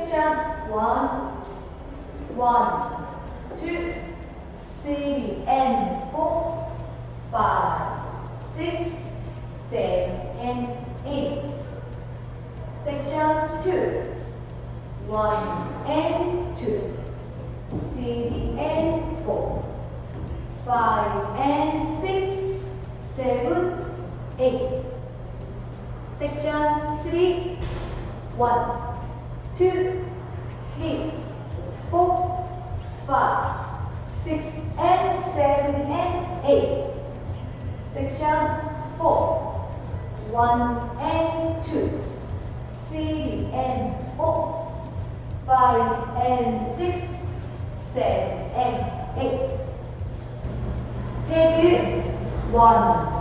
Section 1, 2, 3 and 4, 5, 6, 7 and 8. Section 2, 1 and 2, 3 and 4, 5 and 6, 7, 8. Section 3, 1, 2, 3, 4, 5, 6 and 7 and 8. Section 4, 1 and 2, 3 and 4, 5 and 6, 7 and 8. Head 1,